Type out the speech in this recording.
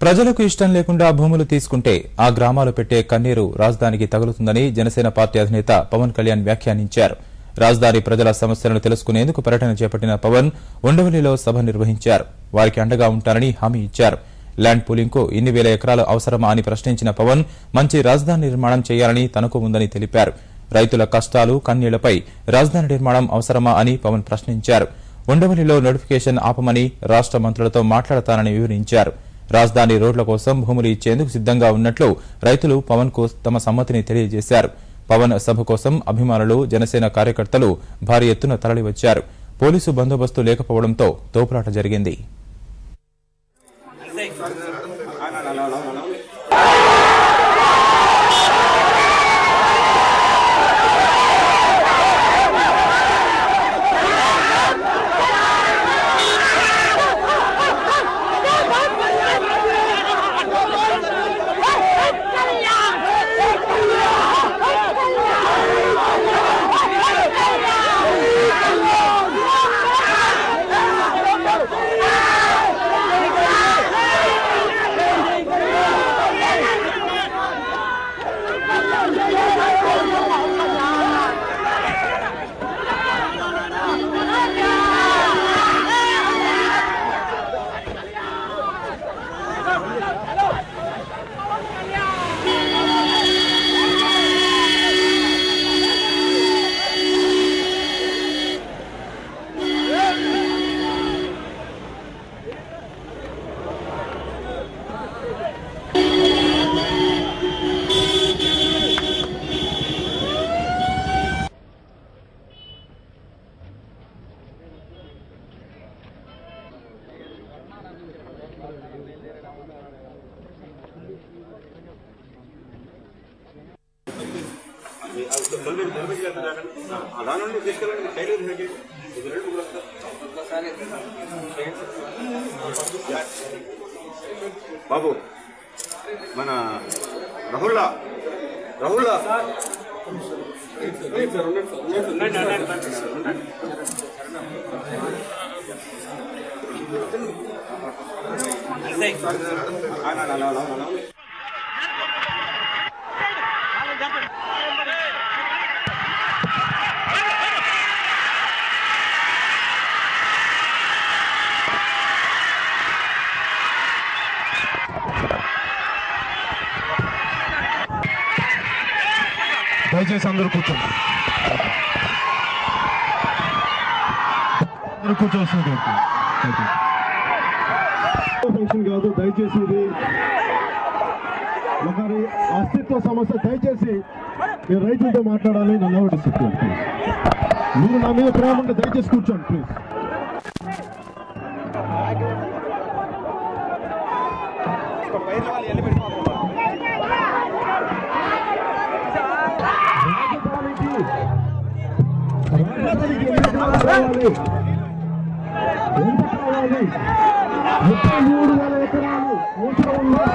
ప్రజలకు ఇష్టం లేకుండా భూములు తీసుకుంటే ఆ గ్రామాలు పెట్టే కన్నీరు రాజధానికి తగులుతుందని జనసేన పార్టీ అధినేత పవన్ కళ్యాణ్ వ్యాఖ్యానించారు. రాజధాని ప్రజల సమస్యలను తెలుసుకునేందుకు పర్యటన చేపట్టిన పవన్ ఉండవల్లిలో సభ నిర్వహించారు. వారికి అండగా ఉంటారని హామీ ఇచ్చారు. ల్యాండ్ పూలింగ్ కు ఇన్ని వేల ఎకరాలు అవసరమా అని ప్రశ్నించిన పవన్ మంచి రాజధాని నిర్మాణం చేయాలని తనకు ఉందని తెలిపారు. రైతుల కష్టాలు కన్నీళ్లపై రాజధాని నిర్మాణం అవసరమా అని పవన్ ప్రశ్నించారు. ఉండవల్లిలో నోటిఫికేషన్ ఆపమని రాష్ట మంత్రులతో మాట్లాడతానని వివరించారు. రాజధాని రోడ్ల కోసం భూములు ఇచ్చేందుకు సిద్దంగా ఉన్నట్లు రైతులు పవన్ కు తమ సమ్మతిని తెలియజేశారు. పవన్ సభ కోసం అభిమానులు జనసేన కార్యకర్తలు భారీ ఎత్తున తరలివచ్చారు. పోలీసు బందోబస్తు లేకపోవడంతో తోపులాట జరిగింది. బాబు మన రాహుల్ దయచేసి అందరూ కూర్చోండి. కూర్చోవలసింది కాదు. దయచేసి ఇది ఒకరి అస్తిత్వ సమస్య. దయచేసి మీరు రైతులతో మాట్లాడాలి. నన్ను ఎవరు డిసిప్లిన్ ప్లీజ్. మీరు నా మీద ప్రేమ ఉంటే దయచేసి కూర్చోండి ప్లీజ్. ఎంత కావాలి? 33,000 ఎకరాలు అవసరం ఉందా?